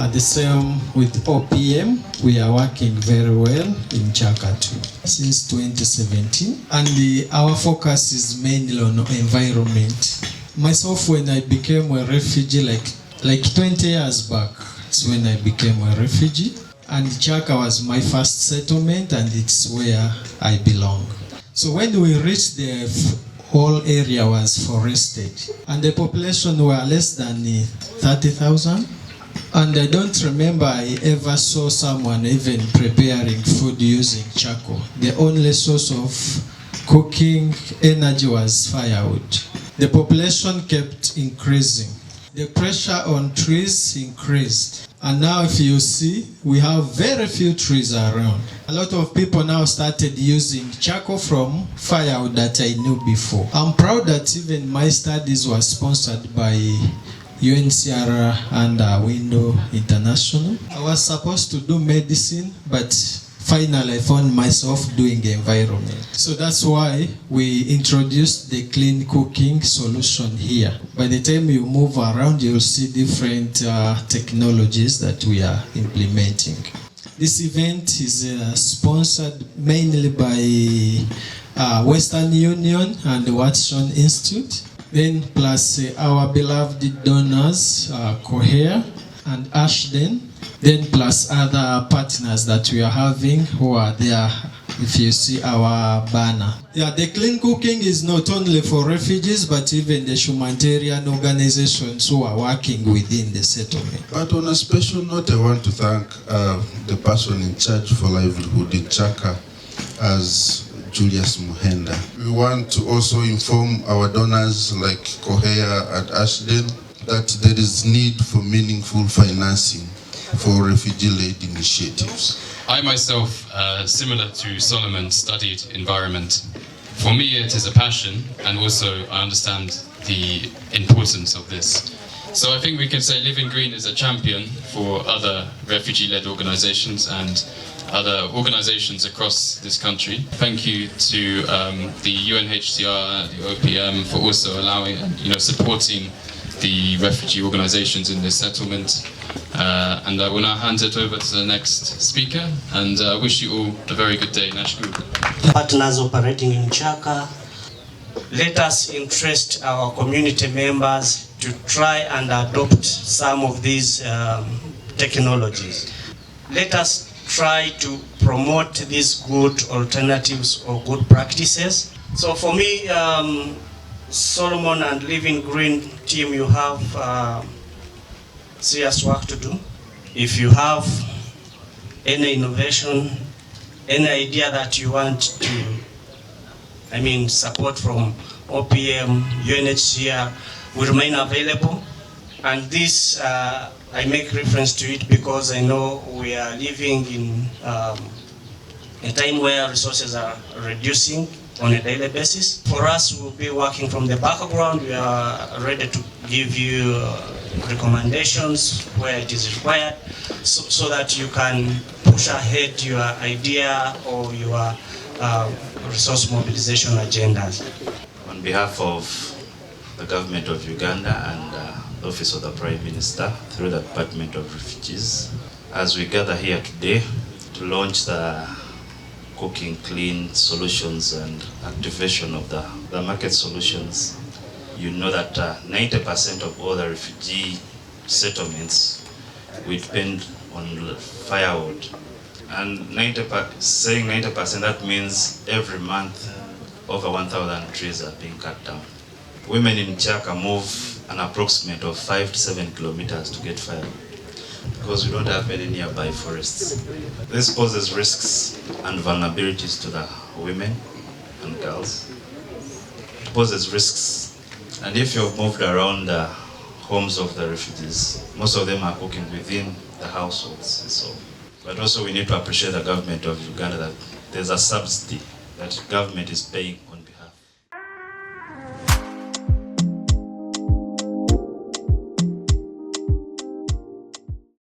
The same with OPM. We are working very well in Kyaka II since 2017. And our focus is mainly on environment. Myself, when I became a refugee like 20 years back, it's when I became a refugee. And Kyaka was my first settlement, and it's where I belong. So when we reached, the whole area was forested, and the population were less than 30,000. And I don't remember I ever saw someone even preparing food using charcoal. The only source of cooking energy was firewood. The population kept increasing. The pressure on trees increased. And now if you see, we have very few trees around. A lot of people now started using charcoal from firewood that I knew before. I'm proud that even my studies were sponsored by UNCR and Window International. I was supposed to do medicine, but finally I found myself doing environment. So that's why we introduced the clean cooking solution here. By the time you move around, you'll see different technologies that we are implementing. This event is sponsored mainly by Western Union and the Watson Institute. Then plus our beloved donors, Cohere and Ashden. Then plus other partners that we are having who are there, if you see our banner. Yeah, the clean cooking is not only for refugees, but even the humanitarian organizations who are working within the settlement. But on a special note, I want to thank the person in charge for livelihood in Kyaka as Julius Muhenda. We want to also inform our donors like Cohere and Ashden that there is need for meaningful financing for refugee-led initiatives. I myself, similar to Solomon, studied environment. For me, it is a passion, and also I understand the importance of this. So I think we can say Living Green is a champion for other refugee-led organizations and other organizations across this country. Thank you to the UNHCR, the OPM, for also allowing, supporting the refugee organizations in this settlement. And I will now hand it over to the next speaker, and I wish you all a very good day. Nashukuru. Partners operating in Kyaka, let us interest our community members to try and adopt some of these technologies. Let us try to promote these good alternatives or good practices. So for me, Solomon and Living Green team, you have serious work to do. If you have any innovation, any idea that you want to, support from OPM, UNHCR, will remain available. And this, I make reference to it because I know we are living in a time where resources are reducing on a daily basis. For us, we'll be working from the background. We are ready to give you recommendations where it is required, so that you can push ahead your idea or your resource mobilization agendas. On behalf of the government of Uganda and the Office of the Prime Minister through the Department of Refugees, as we gather here today to launch the cooking clean solutions and activation of the market solutions, you know that 90% of all the refugee settlements we depend on firewood. And saying 90%, that means every month over 1,000 trees are being cut down. Women in Kyaka move an approximate of 5 to 7 kilometers to get firewood because we don't have any nearby forests. This poses risks and vulnerabilities to the women and girls. It poses risks. And if you've moved around the homes of the refugees, most of them are cooking within the households. So, but also we need to appreciate the government of Uganda that there's a subsidy that government is paying